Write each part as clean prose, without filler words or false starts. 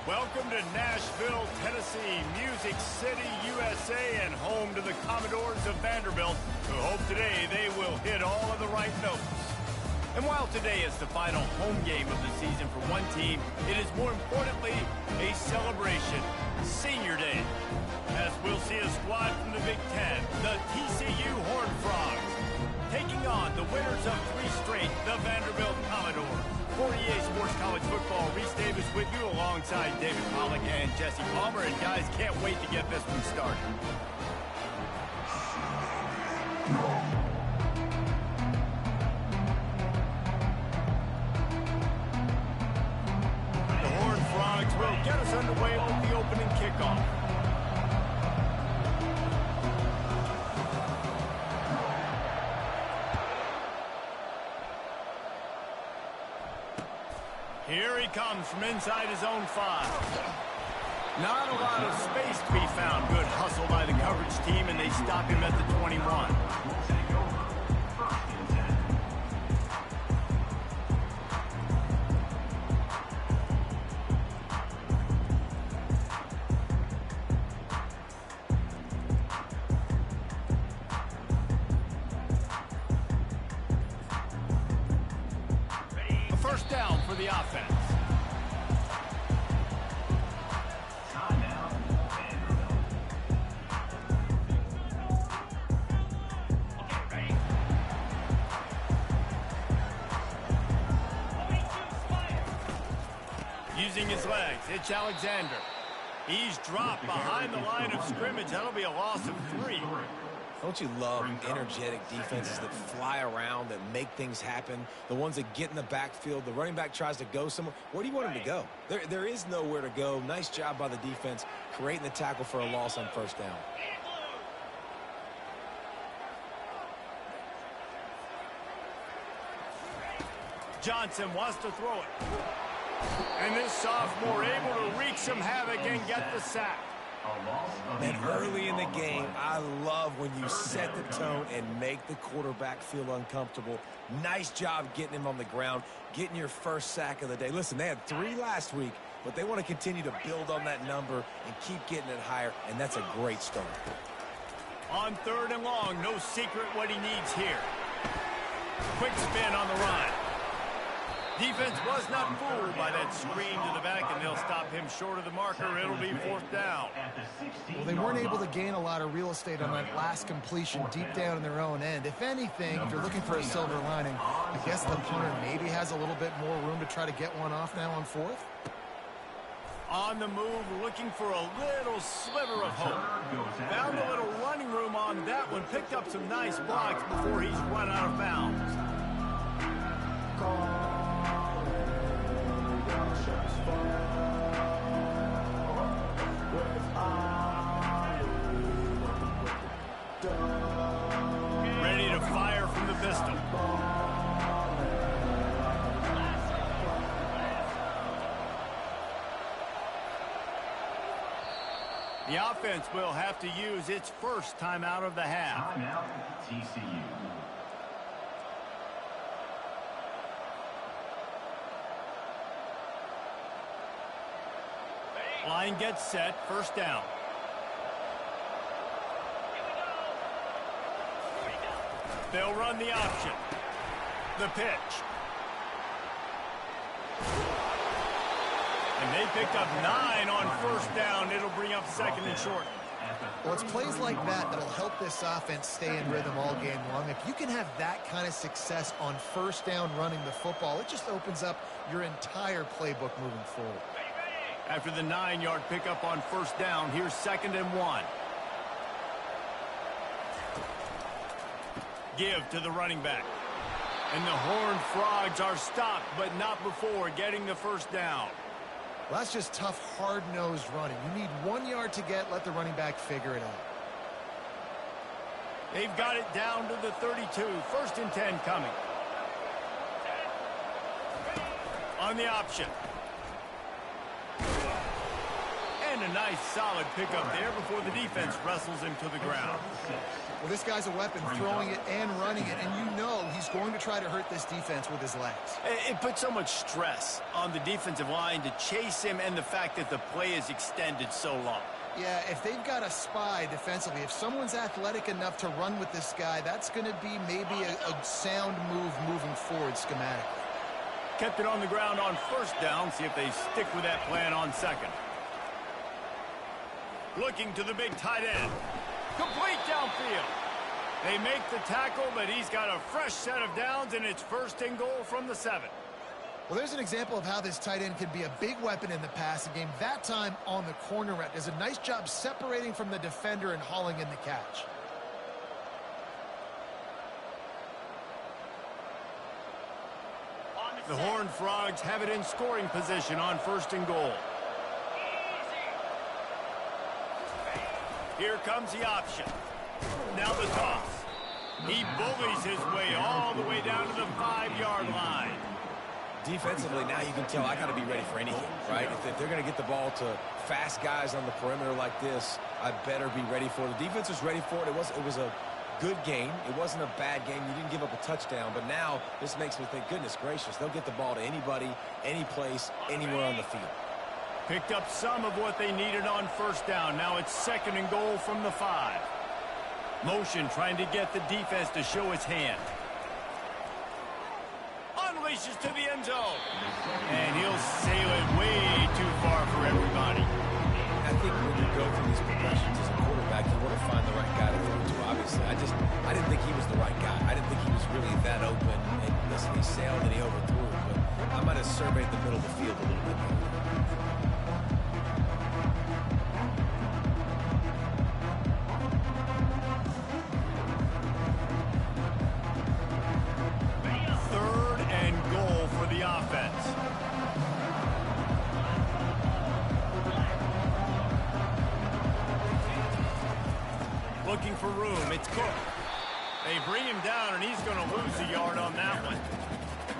Welcome to Nashville, Tennessee, Music City, USA, and home to the Commodores of Vanderbilt, who hope today they will hit all of the right notes. And while today is the final home game of the season for one team, it is more importantly a celebration, Senior Day, as we'll see a squad from the Big Ten, the TCU Horned Frogs, taking on the winners of 3 straight, the Vanderbilt Commodores. For EA Sports College Football, Reese Davis with you alongside David Pollack and Jesse Palmer. And guys, can't wait to get this one started. The Horned Frogs will get us underway with the opening kickoff. Here he comes from inside his own 5. Not a lot of space to be found. Good hustle by the coverage team, and they stop him at the 21. First down for the offense. Using his legs, it's Alexander. He's dropped behind the line of scrimmage. That'll be a loss of 3. Don't you love energetic defenses that fly around, that make things happen, the ones that get in the backfield, the running back tries to go somewhere. Where do you want him to go? There is nowhere to go. Nice job by the defense, creating the tackle for a loss on first down. Johnson wants to throw it. And this sophomore able to wreak some havoc and get the sack. Man, early in the game, I love when you set the tone and make the quarterback feel uncomfortable. Nice job getting him on the ground, getting your first sack of the day. Listen, they had 3 last week, but they want to continue to build on that number and keep getting it higher, and that's a great start. On 3rd and long, no secret what he needs here. Quick spin on the run. Defense was not fooled by that screen to the back, and they'll stop him short of the marker. It'll be 4th down. Well, they weren't able to gain a lot of real estate on that last completion deep down in their own end. If anything, if you're looking for a silver lining, I guess the punter maybe has a little bit more room to try to get one off now on 4th. On the move, looking for a little sliver of hope. Found a little running room on that one. Picked up some nice blocks before he's run out of bounds. Ready to fire from the pistol. The offense will have to use its first timeout of the half. Timeout, TCU. Line gets set, first down. They'll run the option. The pitch. And they picked up 9 on first down. It'll bring up 2nd and short. Well, it's plays like that that'll help this offense stay in rhythm all game long. If you can have that kind of success on first down running the football, it just opens up your entire playbook moving forward. After the 9-yard pickup on first down, here's 2nd and 1. Give to the running back. And the Horned Frogs are stopped, but not before getting the first down. Well, that's just tough, hard-nosed running. You need 1 yard to get, let the running back figure it out. They've got it down to the 32. 1st and 10 coming. On the option. And a nice solid pickup there before the defense wrestles him to the ground. Well, this guy's a weapon, throwing it and running it, and you know he's going to try to hurt this defense with his legs. It puts so much stress on the defensive line to chase him, and the fact that the play is extended so long. Yeah, if they've got a spy defensively, if someone's athletic enough to run with this guy, that's going to be maybe a sound move moving forward schematically. Kept it on the ground on first down. See if they stick with that plan on second. Looking to the big tight end. Complete downfield. They make the tackle, but he's got a fresh set of downs, and it's 1st and goal from the 7. Well, there's an example of how this tight end can be a big weapon in the passing game. That time on the corner route does a nice job separating from the defender and hauling in the catch. The Horned Frogs have it in scoring position on 1st and goal. Here comes the option. Now the toss. He bullies his way all the way down to the 5-yard line. Defensively, now you can tell I got to be ready for anything, right? If they're going to get the ball to fast guys on the perimeter like this, I better be ready for it. The defense was ready for it. It was a good game. It wasn't a bad game. You didn't give up a touchdown, but now this makes me think, goodness gracious, they'll get the ball to anybody, any place, anywhere on the field. Picked up some of what they needed on 1st down. Now it's 2nd and goal from the 5. Motion trying to get the defense to show his hand. Unleashes to the end zone. And he'll sail it way too far for everybody. I think when you go through these progressions as a quarterback, you want to find the right guy to throw to. Obviously, I didn't think he was the right guy. I didn't think he was really that open. And listen, he sailed and he overthrew it, but I might have surveyed the middle of the field a little bit more. Looking for room. It's Cook. They bring him down, and he's going to lose a yard on that one.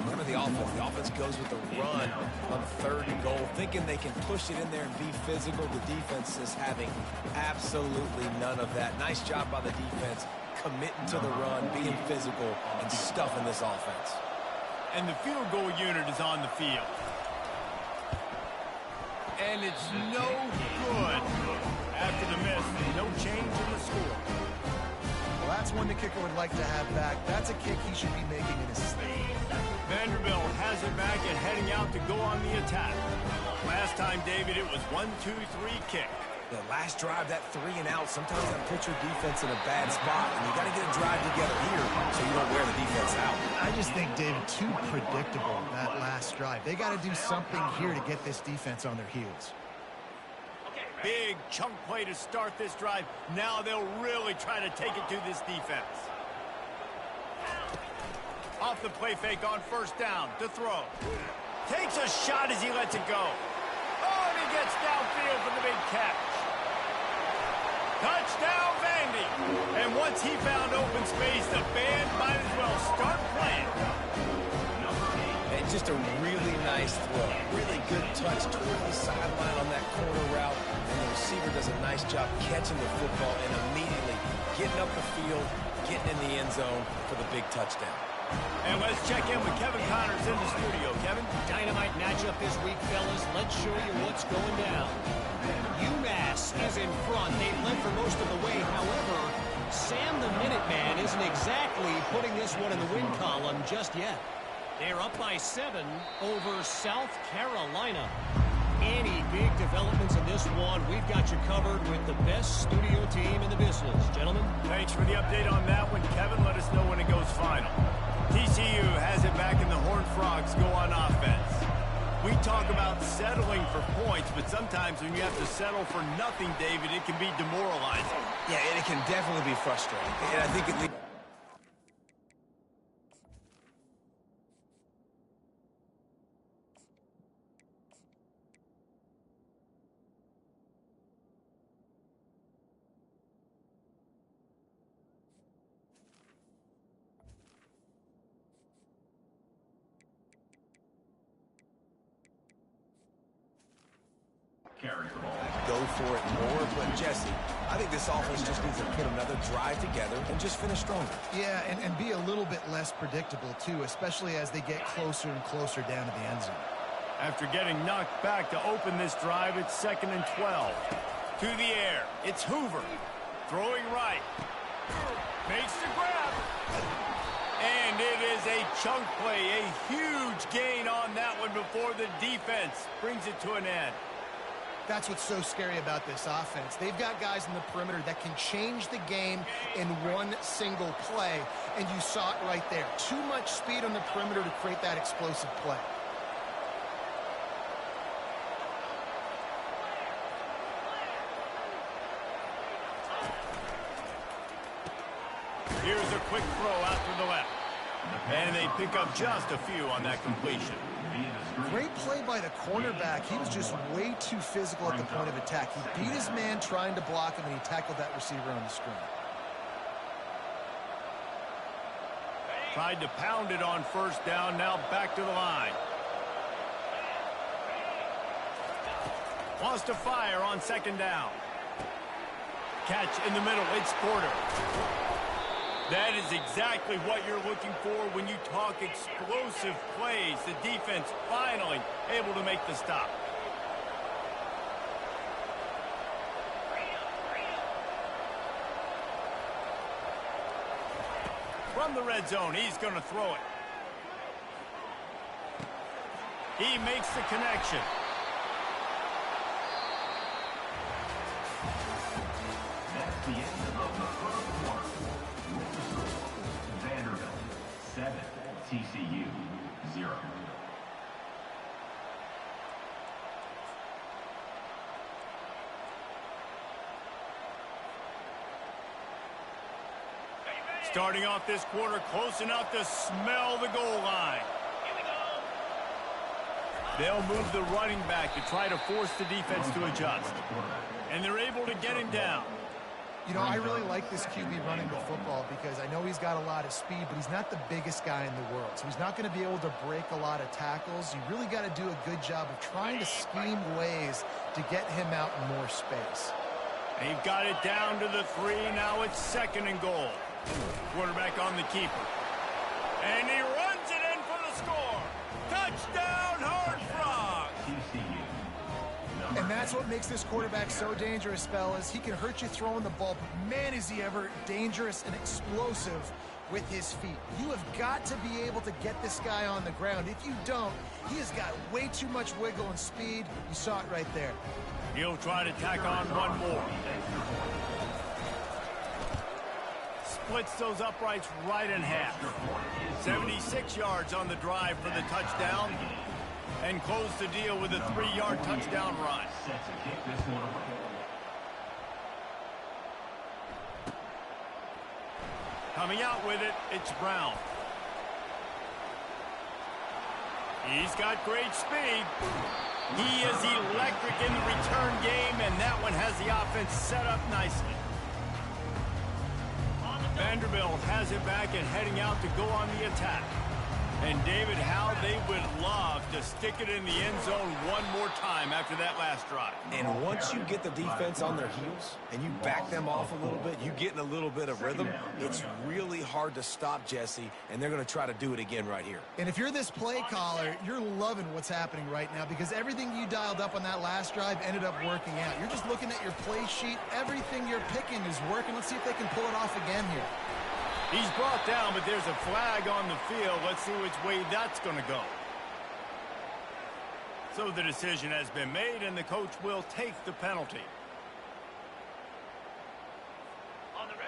Remember the offense. The offense goes with the run on 3rd and goal, thinking they can push it in there and be physical. The defense is having absolutely none of that. Nice job by the defense, committing to the run, being physical, and stuffing this offense. And the field goal unit is on the field. And it's no good. After the miss, no change in the score. Well, that's one the kicker would like to have back. That's a kick he should be making in his sleep. Vanderbilt has it back and heading out to go on the attack. Last time, David, it was 1-2-3 kick. The last drive, that 3 and out, sometimes that puts your defense in a bad spot, and you got to get a drive together here so you don't wear the defense out. I just think, David, too predictable, that last drive. They got to do something here to get this defense on their heels. Big chunk play to start this drive. Now they'll really try to take it to this defense. Off the play fake on 1st down to throw. Takes a shot as he lets it go. Oh, and he gets downfield for the big catch. Touchdown, Vandy. And once he found open space, the band might as well start playing. And just a really nice throw. Really good touch toward the sideline on that corner route. And the receiver does a nice job catching the football and immediately getting up the field, getting in the end zone for the big touchdown. And let's check in with Kevin Connors in the studio. Kevin? Dynamite matchup this week, fellas. Let's show you what's going down. UMass is in front. They've led for most of the way. However, Sam the Minuteman isn't exactly putting this one in the win column just yet. They're up by 7 over South Carolina. Any big developments in this one, we've got you covered with the best studio team in the business. Gentlemen? Thanks for the update on that one, Kevin. Let us know when it goes final. TCU has it back and the Horned Frogs go on offense. We talk about settling for points, but sometimes when you have to settle for nothing, David, it can be demoralizing. Yeah, and it can definitely be frustrating. And I think it go for it more, but Jesse, I think this offense just needs to put another drive together and just finish stronger. Yeah, and be a little bit less predictable, too, especially as they get closer and closer down to the end zone. After getting knocked back to open this drive, it's 2nd and 12. To the air, it's Hoover. Throwing right. Makes the grab. And it is a chunk play, a huge gain on that one before the defense brings it to an end. That's what's so scary about this offense. They've got guys in the perimeter that can change the game in one single play, and you saw it right there. Too much speed on the perimeter to create that explosive play. Here's a quick throw out to the left. And they pick up just a few on that completion. Great play by the cornerback. He was just way too physical at the point of attack. He beat his man trying to block him, and he tackled that receiver on the screen. Tried to pound it on first down, now back to the line. Wants to fire on 2nd down. Catch in the middle, it's Porter. That is exactly what you're looking for when you talk explosive plays. The defense finally able to make the stop. From the red zone, he's going to throw it. He makes the connection. That's the end of the first quarter. Vanderbilt 7, TCU 0. Starting off this quarter close enough to smell the goal line. They'll move the running back to try to force the defense to adjust. And they're able to get him down. You know, I really like this QB running the football because I know he's got a lot of speed, but he's not the biggest guy in the world. So he's not going to be able to break a lot of tackles. You really got to do a good job of trying to scheme ways to get him out in more space. They've got it down to the 3. Now it's 2nd and goal. Quarterback on the keeper. And he runs it in for the score. Touchdown, Horned Frogs! And that's what makes this quarterback so dangerous, fellas. He can hurt you throwing the ball, but man, is he ever dangerous and explosive with his feet. You have got to be able to get this guy on the ground. If you don't, he has got way too much wiggle and speed. You saw it right there. He'll try to tack on one more. Splits those uprights right in half. 76 yards on the drive for the touchdown. And close the deal with a 3-yard touchdown run. Coming out with it, it's Brown. He's got great speed. He is electric in the return game, and that one has the offense set up nicely. Vanderbilt has it back and heading out to go on the attack. And David, how they would love to stick it in the end zone one more time after that last drive. And once you get the defense on their heels and you back them off a little bit, you get in a little bit of rhythm, it's really hard to stop, Jesse, and they're going to try to do it again right here. And if you're this play caller, you're loving what's happening right now because everything you dialed up on that last drive ended up working out. You're just looking at your play sheet. Everything you're picking is working. Let's see if they can pull it off again here. He's brought down, but there's a flag on the field. Let's see which way that's going to go. So the decision has been made, and the coach will take the penalty.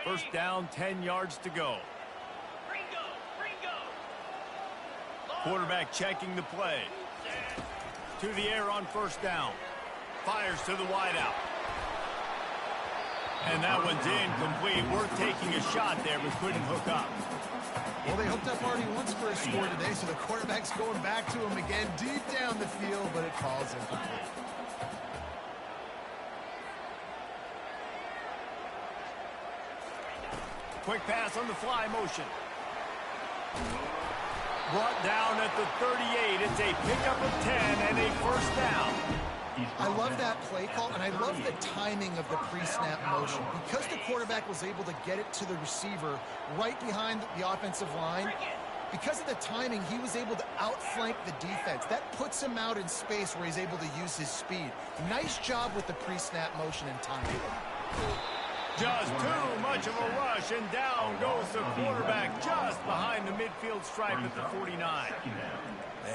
First down, 10 yards to go. Quarterback checking the play. To the air on first down. Fires to the wideout. And that one's incomplete. Worth taking a shot there, but couldn't hook up. Well, they hooked up already once for a score today, so the quarterback's going back to him again deep down the field, but it falls incomplete. Quick pass on the fly motion. Brought down at the 38. It's a pickup of 10 and a first down. I love that play call, and I love the timing of the pre-snap motion. Because the quarterback was able to get it to the receiver right behind the offensive line, because of the timing, he was able to outflank the defense. That puts him out in space where he's able to use his speed. Nice job with the pre-snap motion and timing. Just too much of a rush, and down goes the quarterback just behind the midfield stripe at the 49.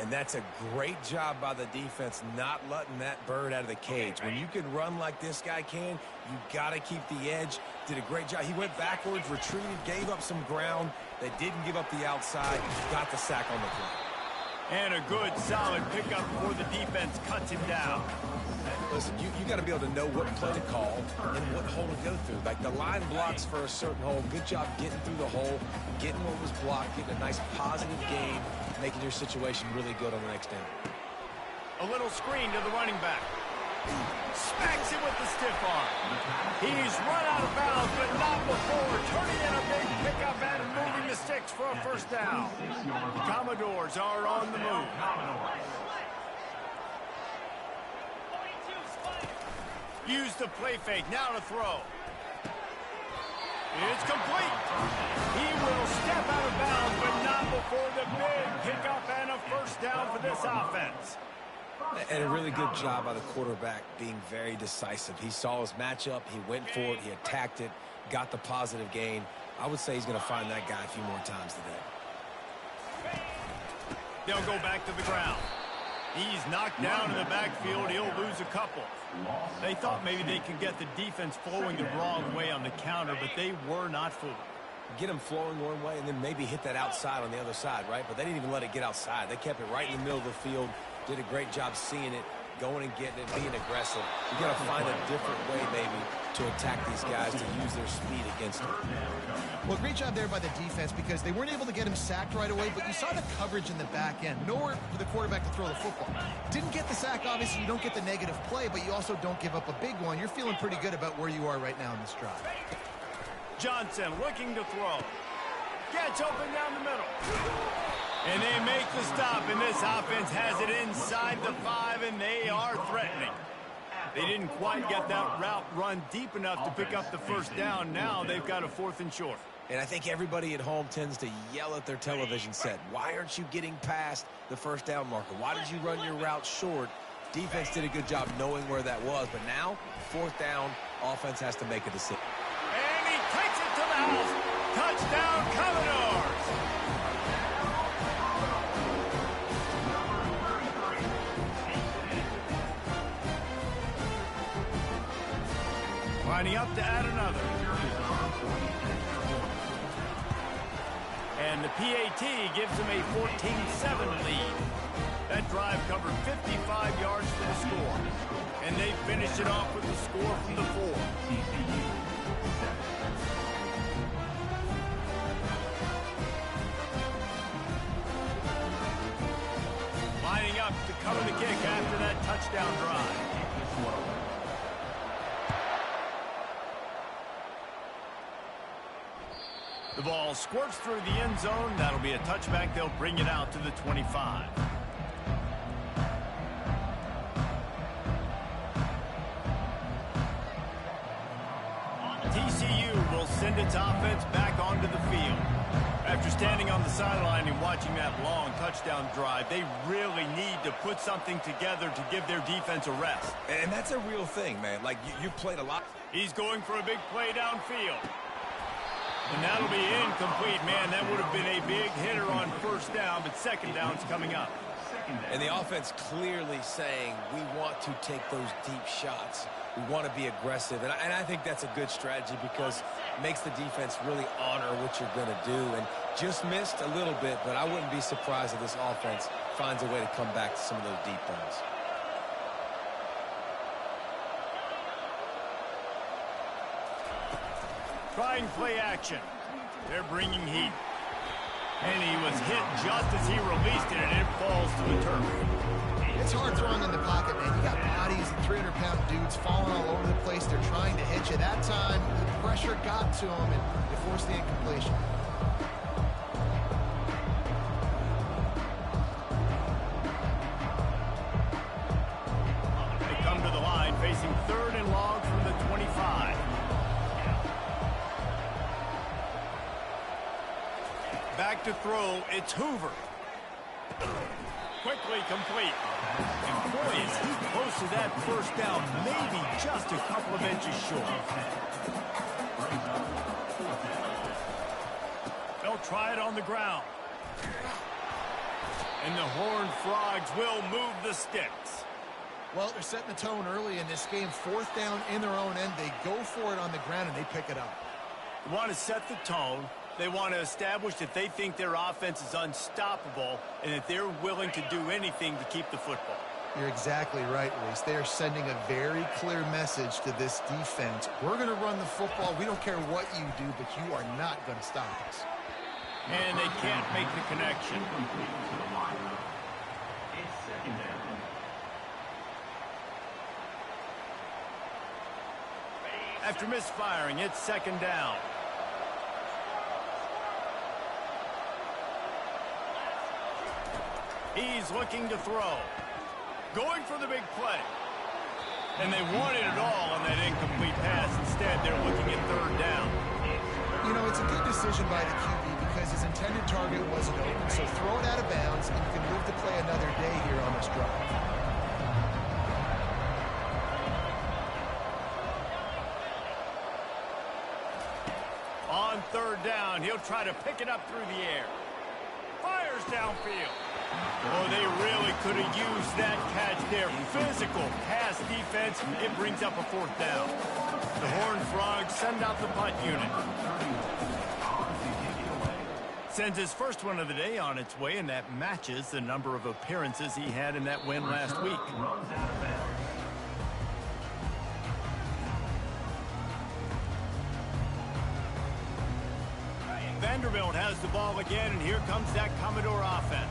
And that's a great job by the defense not letting that bird out of the cage. When you can run like this guy can, you got to keep the edge. Did a great job. He went backwards, retreated, gave up some ground. They didn't give up the outside. Got the sack on the play. And a good, solid pickup before the defense cuts him down. Listen, you got to be able to know what play to call and what hole to go through. Like the line blocks for a certain hole. Good job getting through the hole, getting what was blocked, getting a nice positive gain, making your situation really good on the next down. A little screen to the running back. Smacks him with the stiff arm. He's run out of bounds, but not before turning in a big pickup and moving the sticks for a first down. The Commodores are on the move. Use the play fake, now to throw. It's complete. He will step out of bounds, but not before the big pickup and a first down for this offense. And a really good job by the quarterback being very decisive. He saw his matchup, he went for it, he attacked it, got the positive gain. I would say he's going to find that guy a few more times today. They'll go back to the ground. He's knocked down in the backfield. He'll lose a couple. They thought maybe they could get the defense flowing the wrong way on the counter, but they were not fooled. Get them flowing one way and then maybe hit that outside on the other side, right? But they didn't even let it get outside. They kept it right in the middle of the field, did a great job seeing it, going and getting it, being aggressive. You got to find a different way maybe to attack these guys, to use their speed against them. Well, great job there by the defense because they weren't able to get him sacked right away, but you saw the coverage in the back end. Nowhere for the quarterback to throw the football. Didn't get the sack, obviously you don't get the negative play, but you also don't give up a big one. You're feeling pretty good about where you are right now in this drive. Johnson looking to throw. Gets open down the middle. And they make the stop, and this offense has it inside the 5, and they are threatening. They didn't quite get that route run deep enough to pick up the first down. Now they've got a 4th and short. And I think everybody at home tends to yell at their television set. Why aren't you getting past the first down marker? Why did you run your route short? Defense did a good job knowing where that was. But now, 4th down, offense has to make a decision. And he takes it to the house. Touchdown, Commodores. Lining up to add another. And the PAT gives them a 14-7 lead. That drive covered 55 yards for the score. And they finished it off with the score from the 4. Lining up to cover the kick after that touchdown drive. The ball squirts through the end zone. That'll be a touchback. They'll bring it out to the 25. TCU will send its offense back onto the field. After standing on the sideline and watching that long touchdown drive, they really need to put something together to give their defense a rest. And that's a real thing, man. Like, you've played a lot. He's going for a big play downfield. And that'll be incomplete. Man, that would have been a big hitter on first down, but second down's coming up. And the offense clearly saying, we want to take those deep shots. We want to be aggressive. And I think that's a good strategy because it makes the defense really honor what you're going to do. And just missed a little bit, but I wouldn't be surprised if this offense finds a way to come back to some of those deep balls. Trying play action. They're bringing heat. And he was hit just as he released it, and it falls to the turf. It's hard throwing in the pocket, man. You got bodies and 300-pound dudes falling all over the place. They're trying to hit you. That time, the pressure got to him, and it forced the incompletion. to throw, it's Hoover. Quickly complete. And boy, is he close to that first down, maybe just a couple of inches short. They'll try it on the ground. And the Horned Frogs will move the sticks. Well, they're setting the tone early in this game. 4th down in their own end. They go for it on the ground, and they pick it up. They want to set the tone. They want to establish that they think their offense is unstoppable and that they're willing to do anything to keep the football. You're exactly right, Reese. They are sending a very clear message to this defense. We're going to run the football. We don't care what you do, but you are not going to stop us. And they can't make the connection. It's second down. After misfiring, it's second down. He's looking to throw. Going for the big play. And they wanted it all on that incomplete pass. Instead, they're looking at 3rd down. You know, it's a good decision by the QB because his intended target wasn't open. So throw it out of bounds, and you can live to play another day here on this drive. On 3rd down, he'll try to pick it up through the air. Fires downfield. Oh, they really could have used that catch there. Physical pass defense. It brings up a 4th down. The Horned Frogs send out the punt unit. Sends his first one of the day on its way, and that matches the number of appearances he had in that win last week. Vanderbilt has the ball again, and here comes that Commodore offense.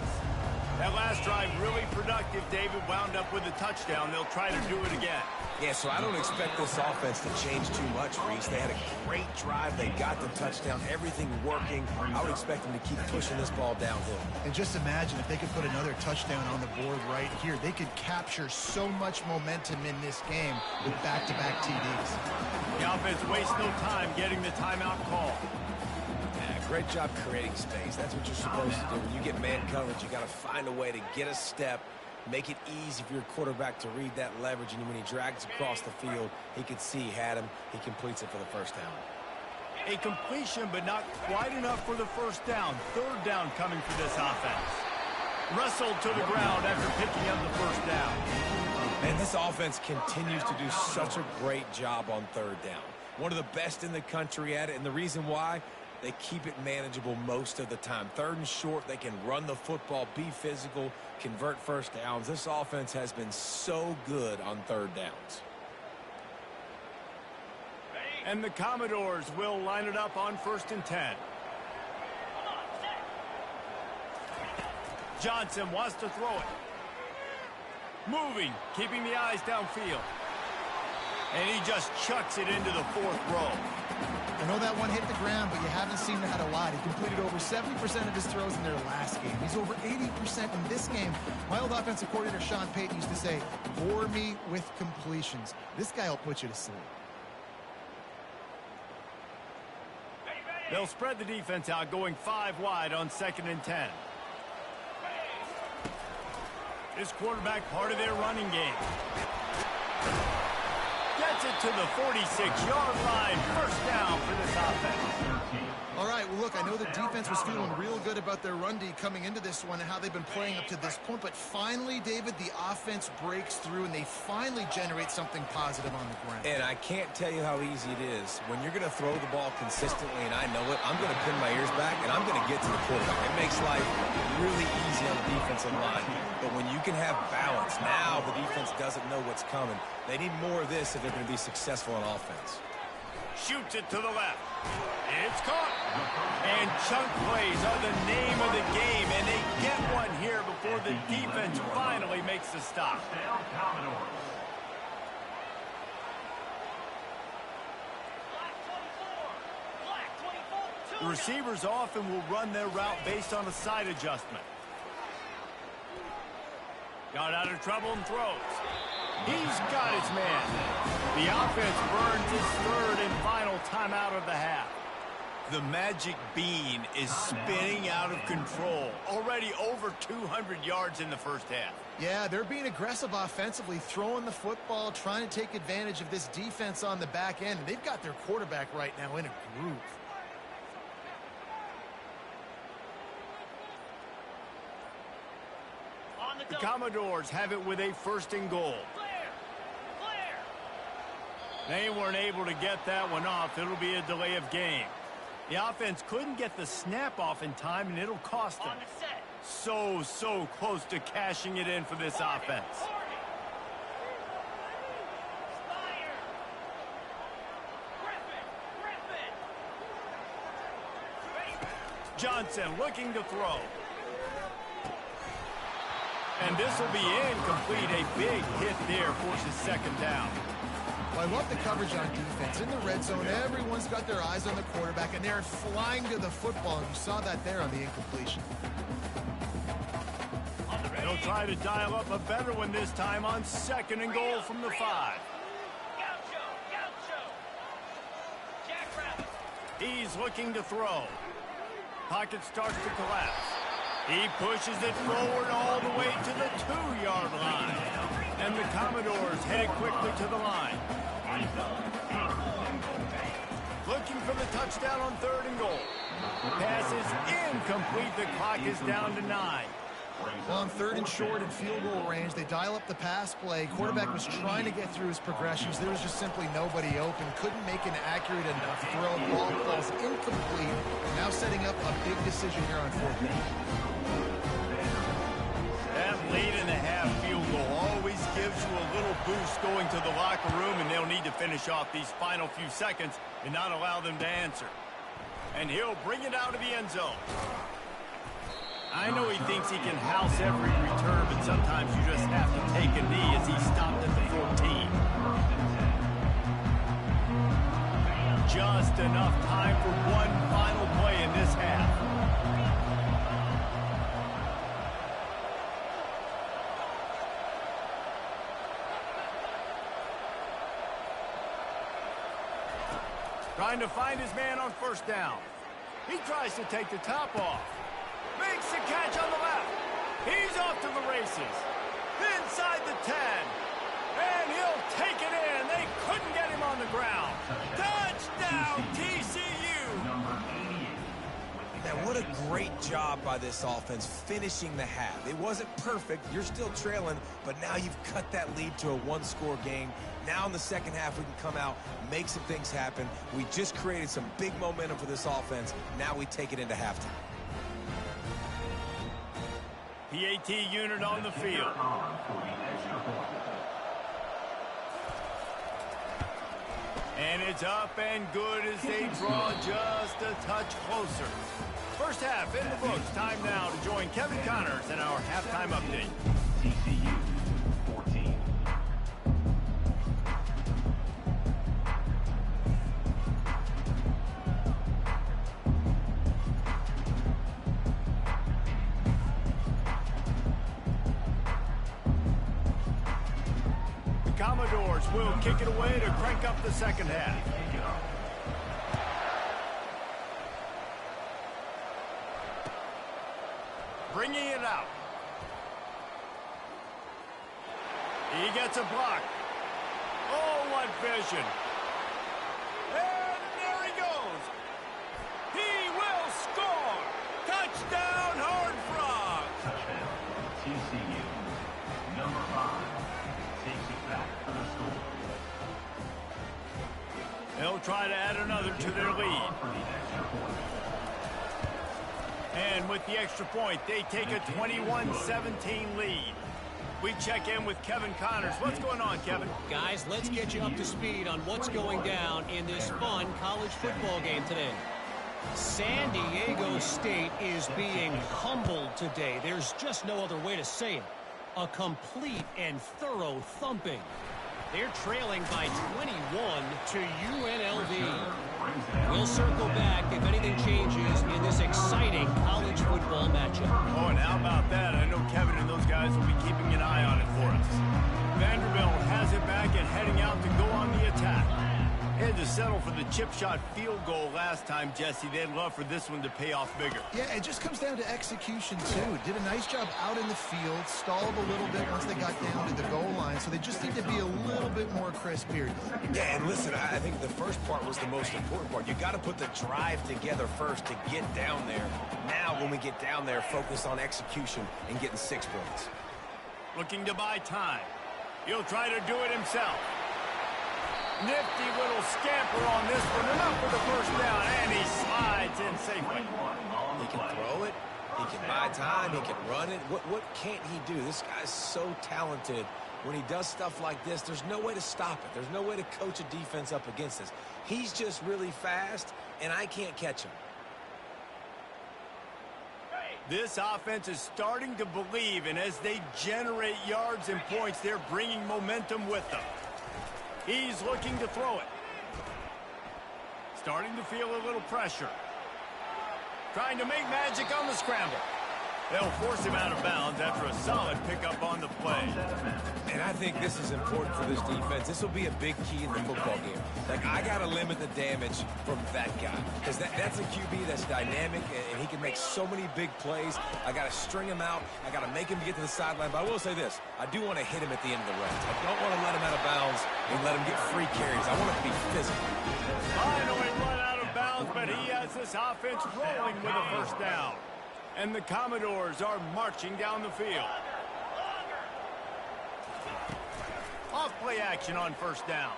That last drive really productive. David wound up with a touchdown. They'll try to do it again. Yeah, so I don't expect this offense to change too much, Reese. They had a great drive. They got the touchdown. Everything working. I would expect them to keep pushing this ball downhill. And just imagine if they could put another touchdown on the board right here. They could capture so much momentum in this game with back-to-back TDs. The offense wastes no time getting the timeout call. Great job creating space. That's what you're supposed to do. When you get man coverage, you got to find a way to get a step, make it easy for your quarterback to read that leverage, and when he drags across the field, he could see he had him. He completes it for the first down. A completion, but not quite enough for the first down. 3rd down coming for this offense. Wrestled to the ground after picking up the first down. Man, this offense continues to do such a great job on 3rd down. One of the best in the country at it, and the reason why, they keep it manageable most of the time. 3rd and short, they can run the football, be physical, convert first downs. This offense has been so good on 3rd downs. And the Commodores will line it up on 1st and 10. Johnson wants to throw it. Moving, keeping the eyes downfield. And he just chucks it into the 4th row. I know that one hit the ground, but you haven't seen that a lot. He completed over 70% of his throws in their last game. He's over 80% in this game. My old offensive coordinator, Sean Payton, used to say, bore me with completions. This guy will put you to sleep. They'll spread the defense out, going 5 wide on 2nd and 10. This quarterback part of their running game. Gets it to the 46-yard line. First down for this offense. All right, well, look, I know the defense was feeling real good about their run D coming into this one and how they've been playing up to this point. But finally, David, the offense breaks through and they finally generate something positive on the ground. And I can't tell you how easy it is. When you're going to throw the ball consistently, and I know it, I'm going to pin my ears back and I'm going to get to the quarterback. It makes life really easy on the defensive line. But when you can have balance, now the defense doesn't know what's coming. They need more of this if they're going to be successful on offense. Shoots it to the left. It's caught. And chunk plays are the name of the game, and they get one here before the defense finally makes the stop. The receivers often will run their route based on a side adjustment. Got out of trouble and throws. He's got his man. The offense burns his 3rd and final timeout of the half. The magic bean is spinning out of control. Already over 200 yards in the first half. Yeah, they're being aggressive offensively, throwing the football, trying to take advantage of this defense on the back end. They've got their quarterback right now in a groove. The Commodores have it with a 1st and goal. They weren't able to get that one off. It'll be a delay of game. The offense couldn't get the snap off in time, and it'll cost them. So close to cashing it in for this offense. Johnson looking to throw. And this will be incomplete. A big hit there forces 2nd down. Well, I love the coverage on defense. In the red zone, everyone's got their eyes on the quarterback, and they're flying to the football, and you saw that there on the incompletion. They'll try to dial up a better one this time on 2nd and goal from the 5. He's looking to throw. Pocket starts to collapse. He pushes it forward all the way to the 2-yard line. And the Commodores head quickly to the line. Looking for the touchdown on 3rd and goal. Pass is incomplete. The clock is down to 9. Well, on 3rd and short and field goal range, they dial up the pass play. Quarterback was trying to get through his progressions. There was just simply nobody open. Couldn't make an accurate enough throw. Ball falls incomplete. Now setting up a big decision here on 4th down. That late in the half field goal always gives you a little boost going to the locker room, and they'll need to finish off these final few seconds and not allow them to answer. And he'll bring it out of the end zone. I know he thinks he can house every return, but sometimes you just have to take a knee as he stopped at the 14. Just enough time for one final play in this half. Trying to find his man on 1st down. He tries to take the top off. Makes the catch on the left. He's off to the races. Inside the 10. And he'll take it in. They couldn't get him on the ground. Touchdown, TCU. Man, what a great job by this offense finishing the half. It wasn't perfect. You're still trailing, but now you've cut that lead to a 1-score game. Now in the 2nd half, we can come out, make some things happen. We just created some big momentum for this offense. Now we take it into halftime. PAT unit on the field. And it's up and good as they draw just a touch closer. First half in the books. Time now to join Kevin Connors in our halftime update. TCU 14. Commodores will kick it away to crank up the 2nd half. Bringing it out. He gets a block. Oh, what vision. And there he goes. He will score. Touchdown, Horned Frogs. Touchdown. TCU. Number 5 takes it back for the score. They'll try to add another to their lead. For the extra point. And with the extra point, they take a 21-17 lead. We check in with Kevin Connors. What's going on, Kevin? Guys, let's get you up to speed on what's going down in this fun college football game today. San Diego State is being humbled today. There's just no other way to say it. A complete and thorough thumping. They're trailing by 21 to UNLV. We'll circle back if anything changes in this exciting college football matchup. Oh, and how about that? I know Kevin and those guys will be keeping an eye on it for us. Vanderbilt has it back and heading out to go on the attack. Head to settle for the chip shot field goal last time, Jesse. They'd love for this one to pay off bigger. Yeah, it just comes down to execution, too. Did a nice job out in the field, stalled a little bit once they got down to the goal line, so they just need to be a little bit more crisp here. Yeah, and listen, I think the first part was the most important part. You got to put the drive together first to get down there. Now, when we get down there, focus on execution and getting 6 points. Looking to buy time. He'll try to do it himself. Nifty little scamper on this one, enough for the first down, and he slides in safely. He can throw it, he can buy time, he can run it. What can't he do? This guy's so talented. When he does stuff like this, there's no way to stop it. There's no way to coach a defense up against this. He's just really fast, and I can't catch him. This offense is starting to believe, and as they generate yards and points, they're bringing momentum with them. He's looking to throw it. Starting to feel a little pressure. Trying to make magic on the scramble. They'll force him out of bounds after a solid pickup on the play. And I think this is important for this defense. This will be a big key in the football game. Like, I got to limit the damage from that guy. Because that's a QB that's dynamic, and he can make so many big plays. I got to string him out. I got to make him get to the sideline. But I will say this. I do want to hit him at the end of the rest. I don't want to let him out of bounds and let him get free carries. I want him to be physical. Finally run out of bounds, but he has this offense rolling with a first down. And the Commodores are marching down the field. Off play action on first down.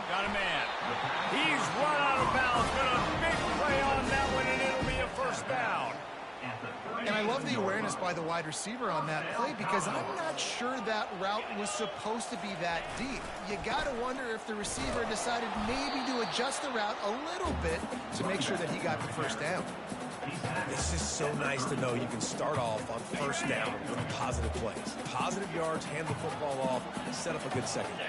Got a man. He's run out of bounds, but a big play on that one, and it'll be a first down. And I love the awareness by the wide receiver on that play because I'm not sure that route was supposed to be that deep. You got to wonder if the receiver decided maybe to adjust the route a little bit to make sure that he got the first down. It's just so nice to know you can start off on first down with positive plays. Positive yards, hand the football off, and set up a good second down.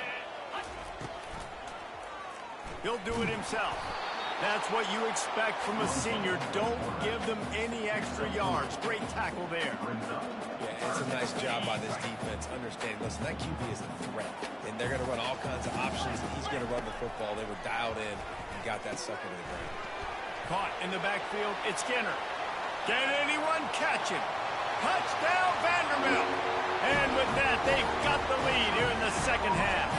He'll do it himself. That's what you expect from a senior. Don't give them any extra yards. Great tackle there. Yeah, it's a nice job by this defense. Understand, listen, that QB is a threat. And they're going to run all kinds of options, and he's going to run the football. They were dialed in and got that sucker to the ground. Caught in the backfield, it's Skinner. Can anyone catch him? Touchdown, Vanderbilt. And with that, they've got the lead here in the second half.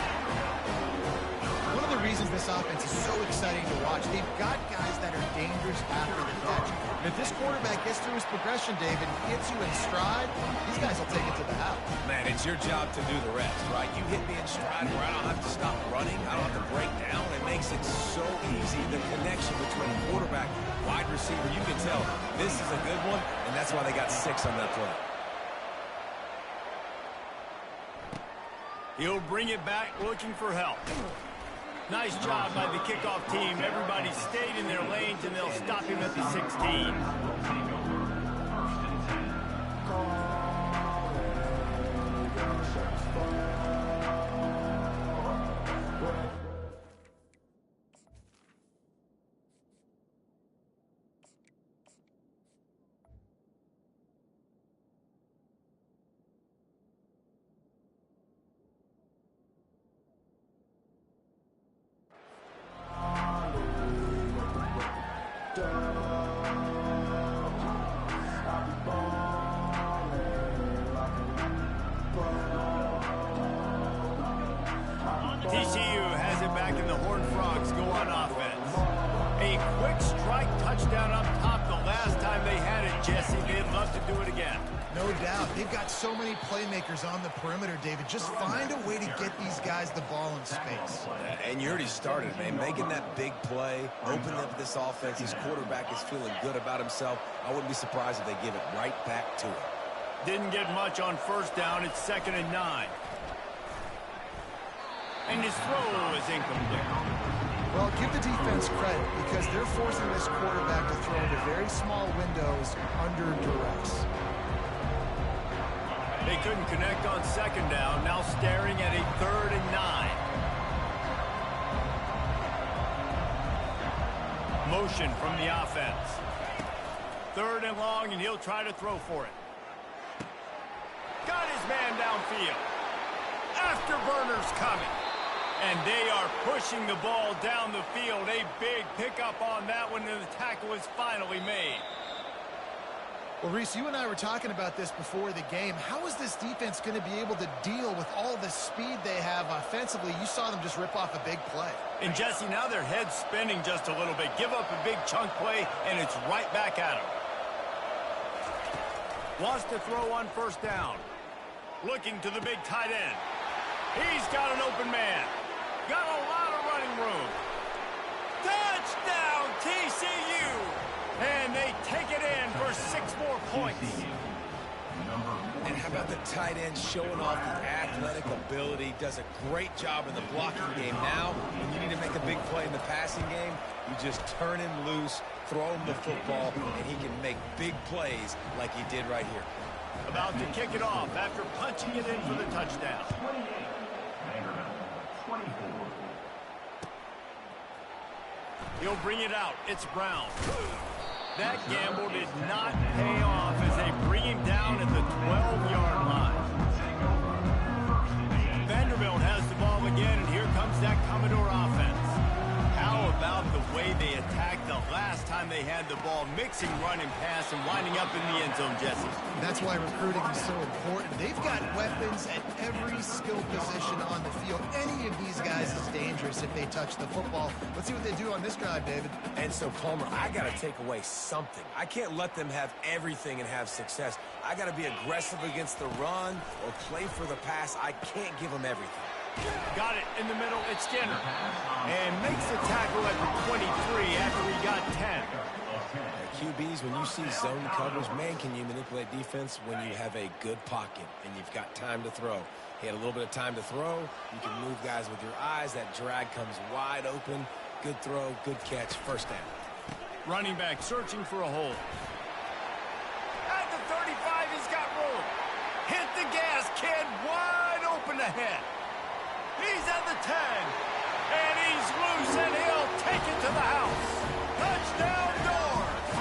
One of the reasons this offense is so exciting to watch, they've got guys that are dangerous after the catch. And if this quarterback gets through his progression, David, hits you in stride, these guys will take it to the house. Man, it's your job to do the rest, right? You hit me in stride where I don't have to stop running. I don't have to break down. It makes it so easy. The connection between quarterback, wide receiver, you can tell this is a good one, and that's why they got 6 on that play. He'll bring it back looking for help. Nice job by the kickoff team. Everybody stayed in their lanes, and they'll stop him at the 16. TCU has it back, and the Horned Frogs go on offense. A quick strike touchdown up top the last time they had it, Jesse. They'd love to do it again. No doubt. They've got so many playmakers on the perimeter, David. Just find a way to get these guys the ball in space. And you already started, man. Making that big play, opening up this offense. His quarterback is feeling good about himself. I wouldn't be surprised if they give it right back to him. Didn't get much on first down. It's 2nd and 9. And his throw is incomplete. Well, give the defense credit because they're forcing this quarterback to throw into very small windows under duress. They couldn't connect on 2nd down. Now staring at a 3rd and 9. Motion from the offense. 3rd and long, and he'll try to throw for it. Got his man downfield. Afterburner's coming. And they are pushing the ball down the field. A big pickup on that one, and the tackle is finally made. Well, Reese, you and I were talking about this before the game. How is this defense going to be able to deal with all the speed they have offensively? You saw them just rip off a big play. And, Jesse, now their head's spinning just a little bit. Give up a big chunk play, and it's right back at them. Wants to throw on first down. Looking to the big tight end. He's got an open man. Got a lot of running room. Touchdown, TCU! And they take it in for 6 more points. And how about the tight end showing off the athletic ability? Does a great job in the blocking game. Now, when you need to make a big play in the passing game, you just turn him loose, throw him the football, and he can make big plays like he did right here. About to kick it off after punching it in for the touchdown. 24. He'll bring it out. It's Brown. That gamble did not pay off as they bring him down at the 12-yard line. Vanderbilt has the ball again, and here comes that Commodore offense. How about the way they attacked the last time they had the ball, mixing run and pass and winding up in the end zone, Jesse? That's why recruiting is so important. They've got weapons at every skill position on the field. Any of these guys is dangerous if they touch the football. Let's see what they do on this drive, David. And so, Palmer, I got to take away something. I can't let them have everything and have success. I got to be aggressive against the run or play for the pass. I can't give them everything. Got it in the middle. It's Skinner. And makes the tackle at the 23 after he got 10. QBs, when you see zone coverage, man, can you manipulate defense when you have a good pocket and you've got time to throw. He had a little bit of time to throw. You can move guys with your eyes. That drag comes wide open. Good throw, good catch, first down. Running back searching for a hole. At the 35, he's got room. Hit the gas, kid. Wide open ahead. He's at the 10. And he's loose, and he'll take it to the house. Touchdown, Doors.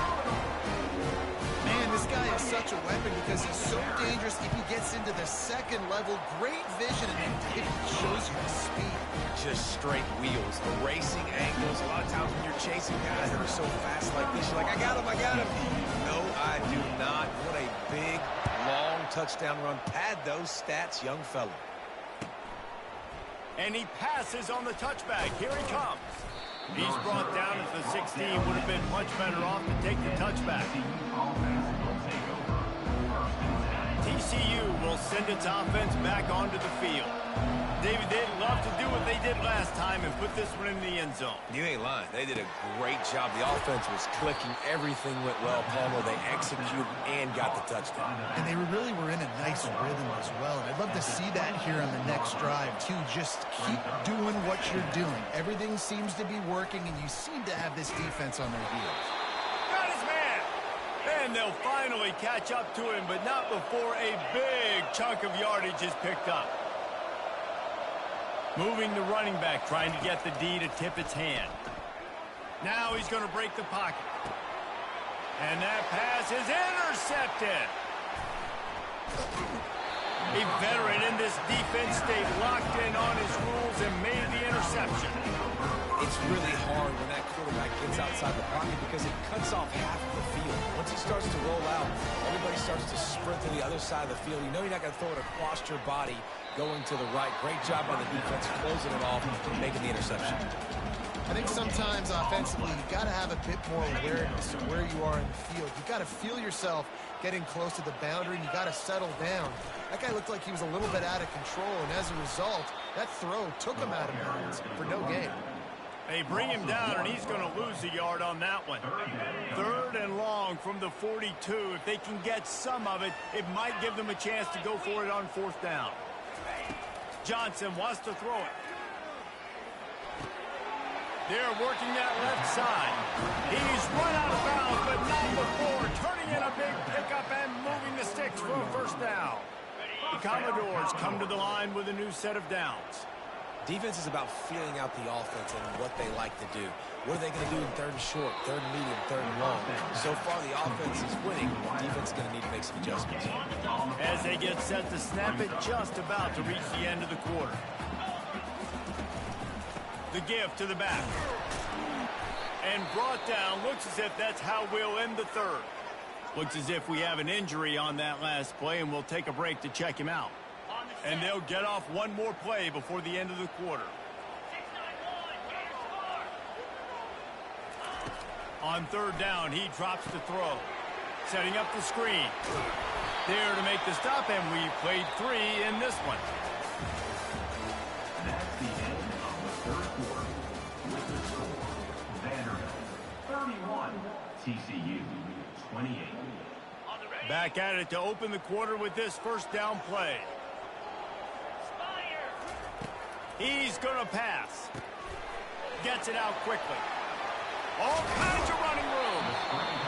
Man, this guy is such a weapon because he's so dangerous if he gets into the second level. Great vision, and it shows you his speed. Just straight wheels, the racing angles. A lot of times when you're chasing guys that are so fast like this, you're like, I got him, I got him. No, I do not. What a big, long touchdown run. Pad those stats, young fella. And he passes on the touchback. Here he comes. He's brought down at the 16. Would have been much better off to take the touchback. TCU will send its offense back onto the field. David, they'd love to do what they did last time and put this one in the end zone. You ain't lying. They did a great job. The offense was clicking. Everything went well. Palmer, they executed and got the touchdown. And they really were in a nice rhythm as well. And I'd love to see that here on the next drive, too. Just keep doing what you're doing. Everything seems to be working, and you seem to have this defense on their heels. Got his man! And they'll finally catch up to him, but not before a big chunk of yardage is picked up. Moving the running back, trying to get the D to tip its hand. Now he's going to break the pocket. And that pass is intercepted. A veteran in this defense stayed locked in on his rules and made the interception. It's really hard when that quarterback gets outside the pocket because it cuts off half of the field. Once he starts to roll out, everybody starts to sprint to the other side of the field. You know you're not going to throw it across your body going to the right. Great job by the defense closing it off and making the interception. I think sometimes offensively you've got to have a bit more awareness of where you are in the field. You've got to feel yourself getting close to the boundary, and you've got to settle down. That guy looked like he was a little bit out of control, and as a result, that throw took him out of bounds for no gain. They bring him down, and he's going to lose a yard on that one. 3rd and long from the 42. If they can get some of it, it might give them a chance to go for it on 4th down. Johnson wants to throw it. They're working that left side. He's run out of bounds, but not before turning in a big pickup and moving the sticks for a 1st down. The Commodores come to the line with a new set of downs. Defense is about feeling out the offense and what they like to do. What are they going to do in 3rd and short, 3rd and medium, 3rd and long? So far, the offense is winning. The defense is going to need to make some adjustments. As they get set to snap it, just about to reach the end of the quarter. The give to the back. And brought down. Looks as if that's how we'll end the third. Looks as if we have an injury on that last play, and we'll take a break to check him out. And they'll get off one more play before the end of the quarter. On third down, he drops to throw. Setting up the screen. There to make the stop, and we played 3 in this one. That's the end of the third quarter. With the score, Vanderbilt 31, TCU 28. Back at it to open the quarter with this first down play. He's going to pass. Gets it out quickly. All kinds of running room.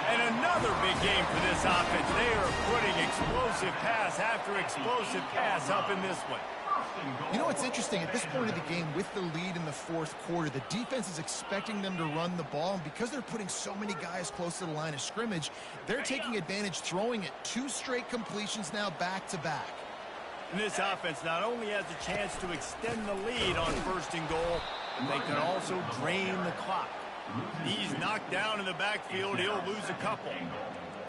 And another big game for this offense. They are putting explosive pass after explosive pass up in this one. You know what's interesting? At this point of the game, with the lead in the fourth quarter, the defense is expecting them to run the ball. And because they're putting so many guys close to the line of scrimmage, they're taking advantage, throwing it 2 straight completions now back-to-back. And this offense not only has a chance to extend the lead on first and goal, they can also drain the clock. He's knocked down in the backfield. He'll lose a couple.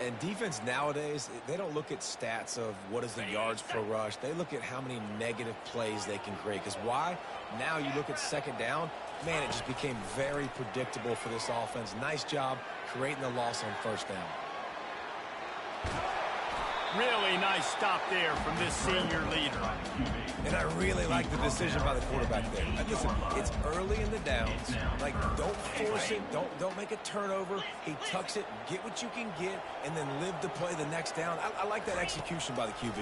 And defense nowadays, they don't look at stats of what is the yards per rush. They look at how many negative plays they can create. Because why? Now you look at second down, man, it just became very predictable for this offense. Nice job creating the loss on first down. Really nice stop there from this senior leader. And I really like the decision by the quarterback there. Listen, it's early in the downs. Like, don't force it. Don't make a turnover. He tucks it, get what you can get, and then live to play the next down. I like that execution by the QB.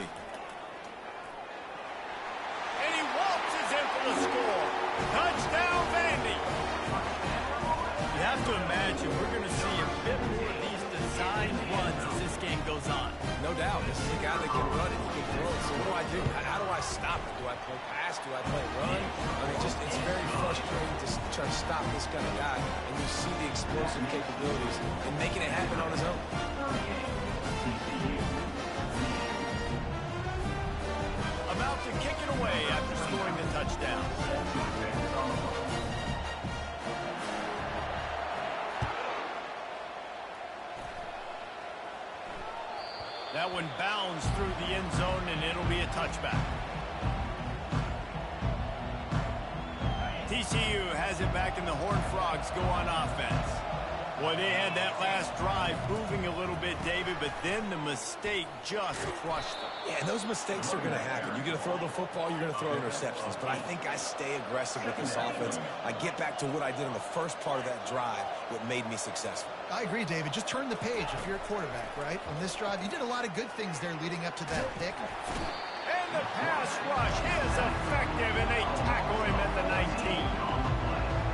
And he waltzes in for the score. Touchdown, Vandy. You have to imagine we're going to see a bit more of these designed runs as this game goes on. No doubt. This is a guy that can run it. He can throw it. So what do? How do I stop it? Do I play pass? Do I play run? I mean, it's very frustrating to try to stop this kind of guy. And you see the explosive capabilities and making it happen on his own. About to kick it away after scoring the touchdown. That one bounds through the end zone, and it'll be a touchback. TCU has it back, and the Horned Frogs go on offense. Boy, they had that last drive moving a little bit, David, but then the mistake just crushed them. Yeah, and those mistakes are going to happen. You're going to throw the football, you're going to throw interceptions. But I think I stay aggressive with this offense. I get back to what I did in the first part of that drive, what made me successful. I agree, David. Just turn the page if you're a quarterback, right? On this drive, you did a lot of good things there leading up to that pick. And the pass rush is effective, and they tackle him at the 19.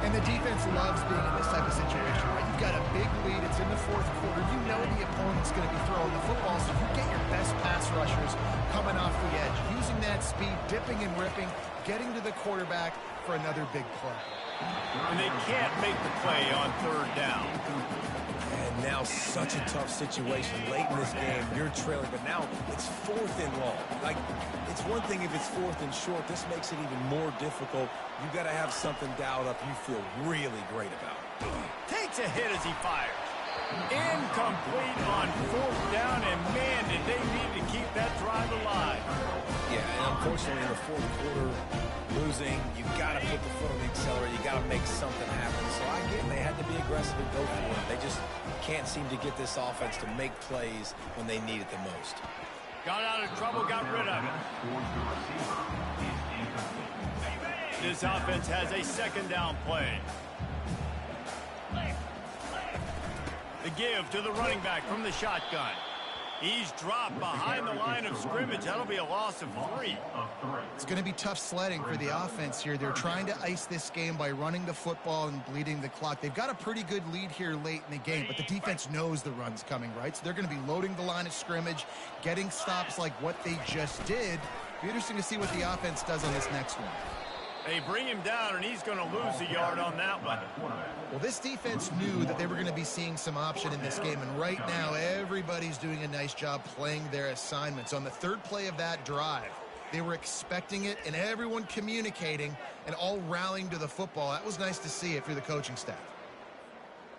And the defense loves being in this type of situation, right? You've got a big lead. It's in the fourth quarter. You know the opponent's going to be throwing the football, so you get your best pass rushers coming off the edge, using that speed, dipping and ripping, getting to the quarterback for another big play. And they can't make the play on third down. And now such a tough situation. Late in this game, you're trailing, but now it's fourth and long. Like, it's one thing if it's fourth and short. This makes it even more difficult. You got to have something dialed up you feel really great about. Takes a hit as he fires. Incomplete on fourth down, and man, did they need to keep that drive alive. Yeah, and unfortunately in the fourth quarter, losing, you got to put the foot on the accelerator. You got to make something happen. So I get it. They had to be aggressive and go for it. They just can't seem to get this offense to make plays when they need it the most. Got out of trouble, got rid of it. This offense has a second down play. The give to the running back from the shotgun. He's dropped behind the line of scrimmage. That'll be a loss of 3. It's going to be tough sledding for the offense here. They're trying to ice this game by running the football and bleeding the clock. They've got a pretty good lead here late in the game, but the defense knows the run's coming, right? So they're going to be loading the line of scrimmage, getting stops like what they just did. Be interesting to see what the offense does on this next one. They bring him down, and he's going to lose a yard on that one. Well, this defense knew that they were going to be seeing some option in this game, and right now everybody's doing a nice job playing their assignments. On the third play of that drive, They were expecting it, and everyone communicating and all rallying to the football. That was nice to see if you're the coaching staff.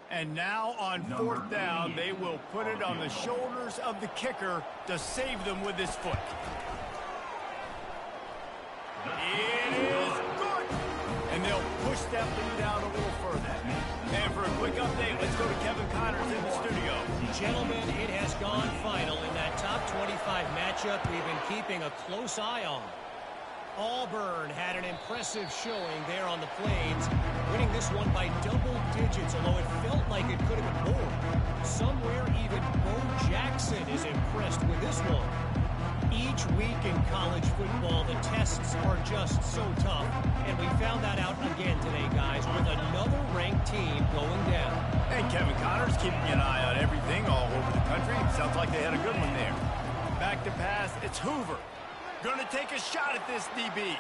And now on fourth down, they will put it on the shoulders of the kicker to save them with his foot. It is good. And they'll push that lead out a little further. And for a quick update, let's go to Kevin Connors in the studio. Gentlemen, it has gone final in that top 25 matchup we've been keeping a close eye on. Auburn had an impressive showing there on the Plains, winning this one by double digits, although it felt like it could have been more. Somewhere even Bo Jackson is impressed with this one. Each week in college football, the tests are just so tough, and we found that out again today, guys, with another ranked team going down. And Kevin Connors keeping an eye on everything all over the country. Sounds like they had a good one there. Back to pass, it's Hoover. Going to take a shot at this DB.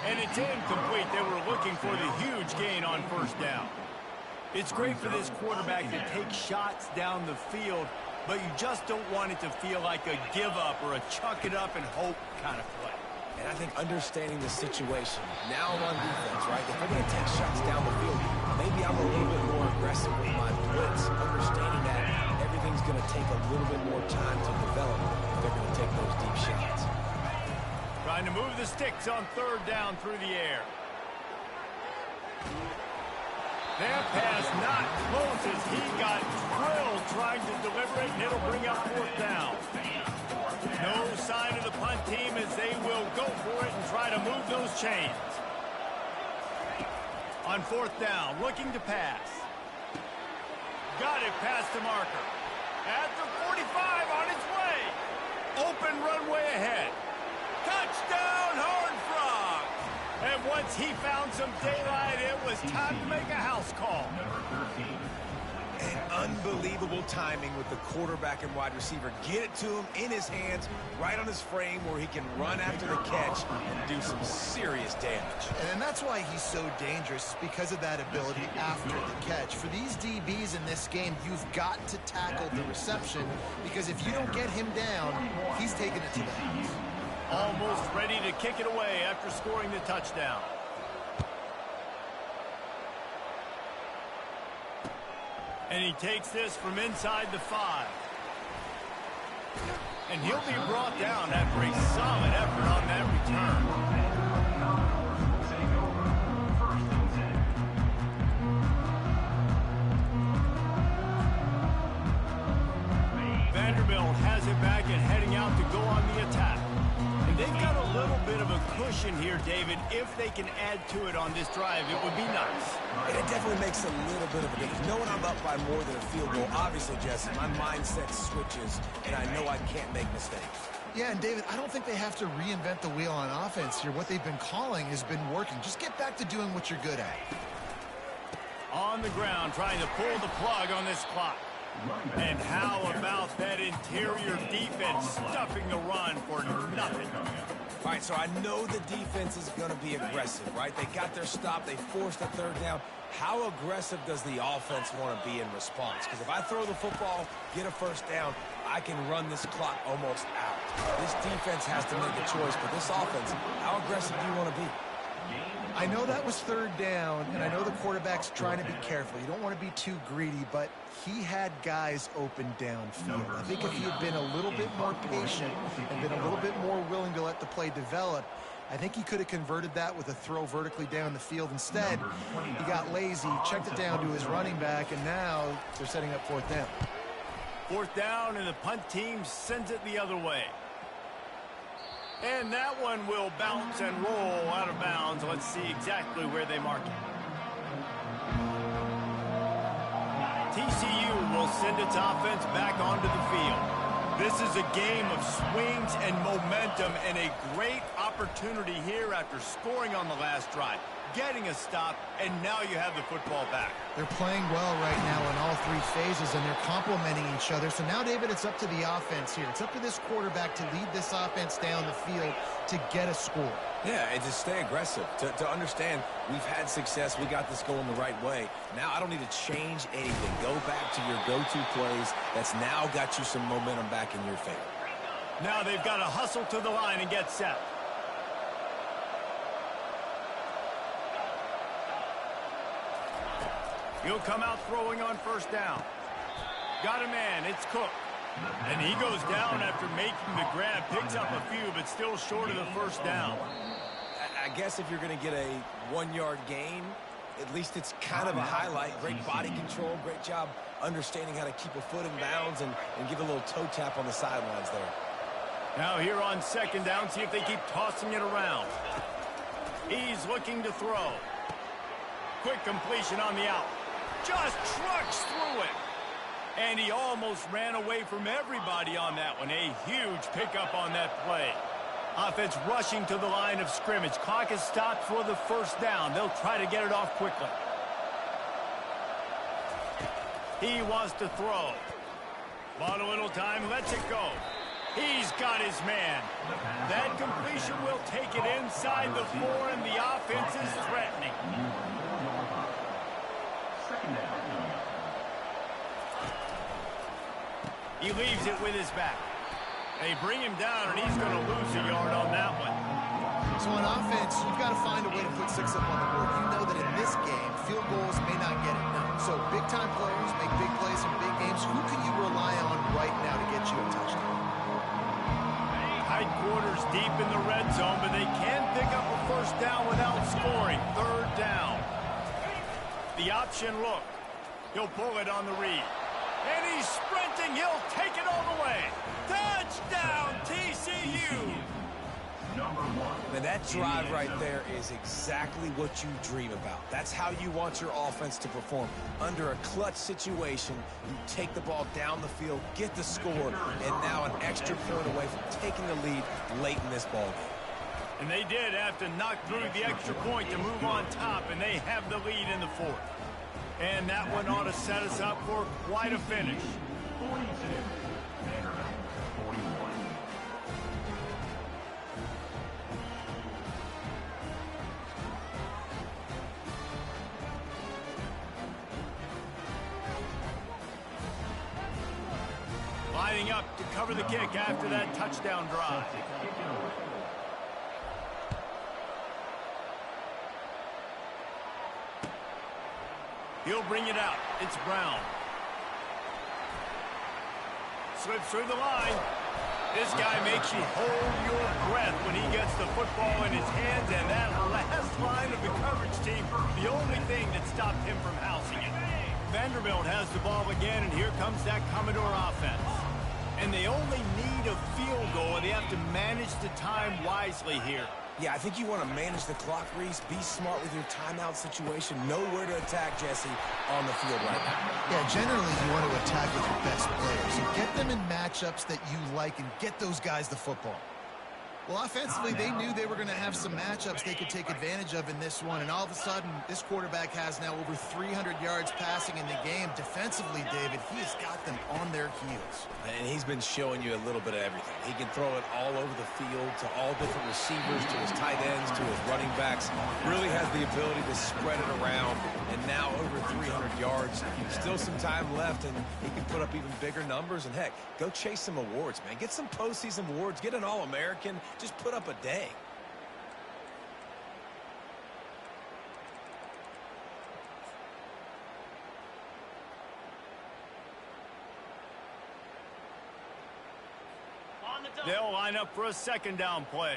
And it's incomplete. They were looking for the huge gain on first down. It's great for this quarterback to take shots down the field, but you just don't want it to feel like a give-up or a chuck it up and hope kind of play. And I think understanding the situation, now I'm on defense, right? If they're going to take shots down the field, maybe I'm a little bit more aggressive with my blitz, understanding that everything's going to take a little bit more time to develop if they're going to take those deep shots. Trying to move the sticks on third down through the air. That pass not close as he got drilled trying to deliver it, and it'll bring up fourth down. No sign of the punt team as they will go for it and try to move those chains. On fourth down, looking to pass. Got it past the marker. At the 45 on its way. Open runway ahead. Touchdown, Horned Frogs! And once he found some daylight, it was time to make a house call. And unbelievable timing with the quarterback and wide receiver. Get it to him in his hands, right on his frame where he can run after the catch and do some serious damage. And that's why he's so dangerous, because of that ability after the catch. For these DBs in this game, you've got to tackle the reception, because if you don't get him down, he's taking it to the house. Almost ready to kick it away after scoring the touchdown. And he takes this from inside the 5. And he'll be brought down after a solid effort on that return. Vanderbilt has it back and heading out to go on the attack. And they've got a little bit of a cushion here, David. If they can add to it on this drive, it would be nice. And it definitely makes a little bit of a difference. Knowing I'm up by more than a field goal, obviously, Jesse, my mindset switches, and I know I can't make mistakes. Yeah, and David, I don't think they have to reinvent the wheel on offense here. What they've been calling has been working. Just get back to doing what you're good at. On the ground, trying to pull the plug on this clock. And how about that interior defense stuffing the run for nothing? All right, so I know the defense is going to be aggressive, right? They got their stop. They forced a third down. How aggressive does the offense want to be in response? Because if I throw the football, get a first down, I can run this clock almost out. This defense has to make a choice, but this offense, how aggressive do you want to be? I know that was third down, and I know the quarterback's trying to be careful. You don't want to be too greedy, but he had guys open downfield. I think if he had been a little bit more patient and been a little bit more willing to let the play develop, I think he could have converted that with a throw vertically down the field. Instead, he got lazy, checked it down to his running back, and now they're setting up fourth down. Fourth down, and the punt team sends it the other way. And that one will bounce and roll out of bounds. Let's see exactly where they mark it. TCU will send its offense back onto the field. This is a game of swings and momentum, and a great opportunity here after scoring on the last drive, getting a stop, and now you have the football back. They're playing well right now in all three phases, and they're complementing each other. So now, David, it's up to the offense here. It's up to this quarterback to lead this offense down the field to get a score. Yeah, and to stay aggressive, to understand we've had success, we got this going the right way. Now I don't need to change anything. Go back to your go-to plays. That's now got you some momentum back in your favor. Now they've got to hustle to the line and get set. He'll come out throwing on first down. Got a man, it's Cook. And he goes down after making the grab. Picks up a few, but still short of the first down. I guess if you're going to get a 1-yard gain, at least it's kind of a highlight. Great body control, great job understanding how to keep a foot in bounds and give a little toe tap on the sidelines there. Now here on second down, see if they keep tossing it around. He's looking to throw. Quick completion on the out. Just trucks through it. And he almost ran away from everybody on that one. A huge pickup on that play. Offense rushing to the line of scrimmage. Clock is stopped for the first down. They'll try to get it off quickly. He wants to throw. Bought a little time, lets it go. He's got his man. That completion will take it inside the 4, and the offense is threatening. He leaves it with his back. They bring him down, and he's going to lose a yard on that one. So on offense, you've got to find a way to put 6 up on the board. You know that in this game, field goals may not get it done. So big-time players make big plays in big games. Who can you rely on right now to get you a touchdown? Tight quarters deep in the red zone, but they can pick up a first down without scoring. Third down. The option look. He'll pull it on the read. And he's sprinting. He'll take it all the way. Touchdown, TCU. Now that drive right there is exactly what you dream about. That's how you want your offense to perform. Under a clutch situation, you take the ball down the field, get the score, and now an extra point away from taking the lead late in this ball game. And they did have to knock through the extra point to move on top, and they have the lead in the 4th. And that one ought to set us up for quite a finish. 42. Vanderbilt, 41. Lining up to cover the kick after that touchdown drive. He'll bring it out. It's Brown. Slips through the line. This guy makes you hold your breath when he gets the football in his hands, and that last line of the coverage team, the only thing that stopped him from housing it. Vanderbilt has the ball again, and here comes that Commodore offense. And they only need a field goal, and they have to manage the time wisely here. Yeah, I think you want to manage the clock, Reese. Be smart with your timeout situation. Know where to attack, Jesse, on the field right now. Yeah, generally you want to attack with your best players. So get them in matchups that you like and get those guys the football. Well, offensively, they knew they were going to have some matchups they could take advantage of in this one, and all of a sudden, this quarterback has now over 300 yards passing in the game. Defensively, David, he has got them on their heels. And he's been showing you a little bit of everything. He can throw it all over the field to all different receivers, to his tight ends, to his running backs. Really has the ability to spread it around, and now over 300 yards. Still some time left, and he can put up even bigger numbers. And, heck, go chase some awards, man. Get some postseason awards. Get an All-American. Just put up a day. They'll line up for a second down play.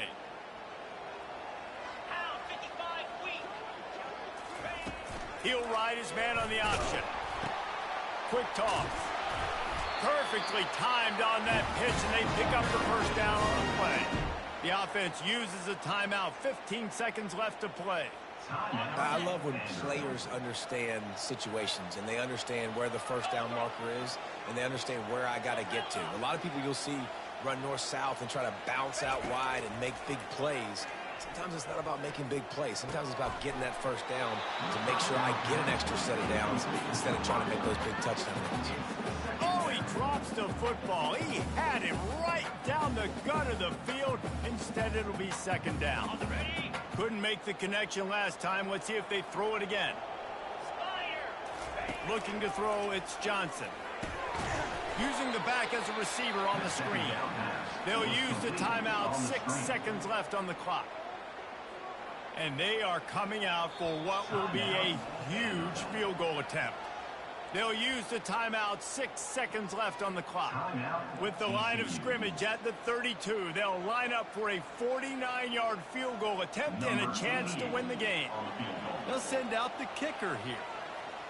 He'll ride his man on the option. Quick toss. Perfectly timed on that pitch, and they pick up the first down on the play. The offense uses a timeout. 15 seconds left to play. I love when players understand situations and they understand where the first down marker is and they understand where I got to get to. A lot of people you'll see run north-south and try to bounce out wide and make big plays. Sometimes it's not about making big plays. Sometimes it's about getting that first down to make sure I get an extra set of downs instead of trying to make those big touchdown runs. Oh, he drops the football. He had him right down the gut of the field. Instead, it'll be second down. Couldn't make the connection last time. Let's see if they throw it again. Looking to throw, it's Johnson. using the back as a receiver on the screen. They'll use the timeout, 6 seconds left on the clock. And they are coming out for what will be a huge field goal attempt. They'll use the timeout, 6 seconds left on the clock. With the line of scrimmage at the 32, they'll line up for a 49-yard field goal attempt and a chance to win the game. They'll send out the kicker here.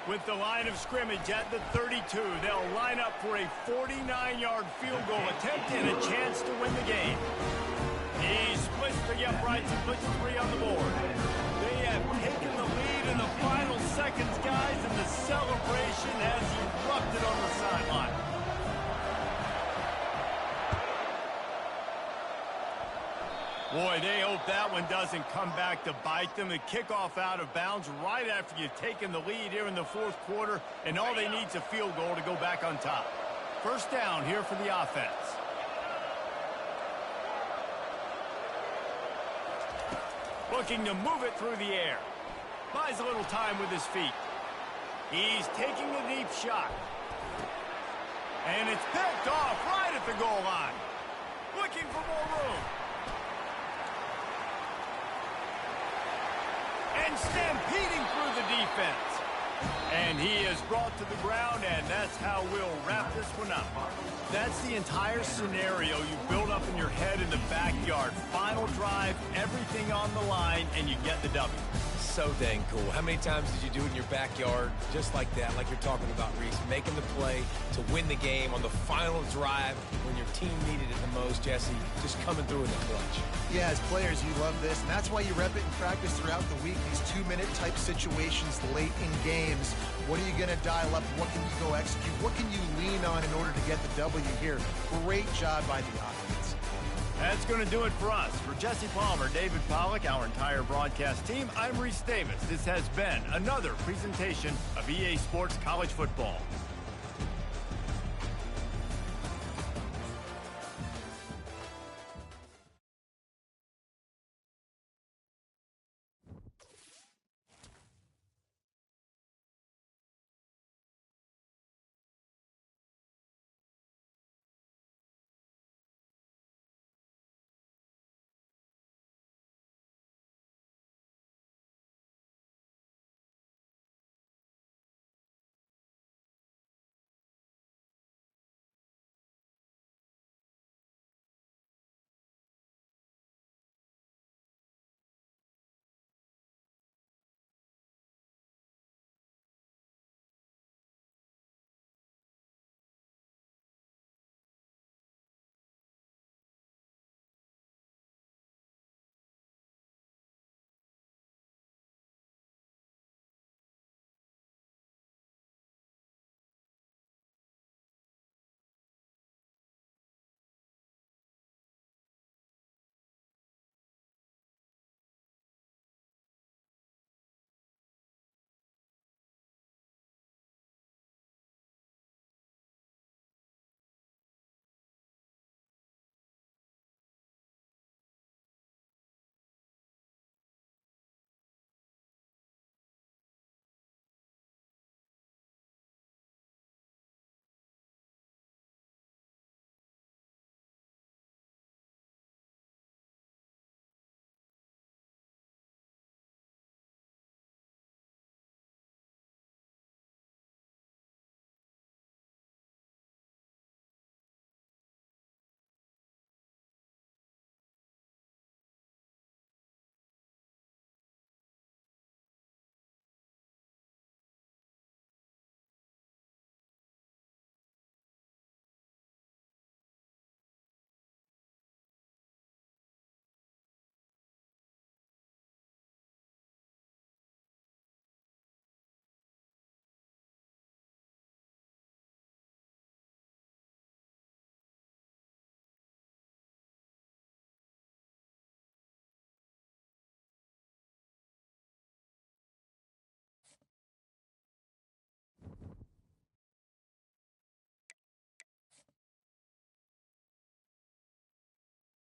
With the line of scrimmage at the 32, they'll line up for a 49-yard field goal attempt and a chance to win the game. He splits the uprights and puts 3 on the board. They have taken the lead in the final seconds, guys, and the celebration has erupted on the sideline. Boy, they hope that one doesn't come back to bite them. The kickoff out of bounds right after you've taken the lead here in the fourth quarter, and all they need is a field goal to go back on top. First down here for the offense. Looking to move it through the air. Buys a little time with his feet. He's taking a deep shot. And it's picked off right at the goal line. Looking for more room. And stampeding through the defense. And he is brought to the ground, and that's how we'll wrap this one up. That's the entire scenario you build up in your head in the backyard. Final drive, everything on the line, and you get the W. So dang cool. How many times did you do it in your backyard just like that, like you're talking about, Reese, making the play to win the game on the final drive when your team needed it the most, Jesse, just coming through in the clutch. Yeah, as players, you love this, and that's why you rep it in practice throughout the week, these 2-minute type situations late in games. What are you going to dial up? What can you go execute? What can you lean on in order to get the W here? Great job by the offense. That's going to do it for us. For Jesse Palmer, David Pollack, our entire broadcast team, I'm Reese Davis. This has been another presentation of EA Sports College Football.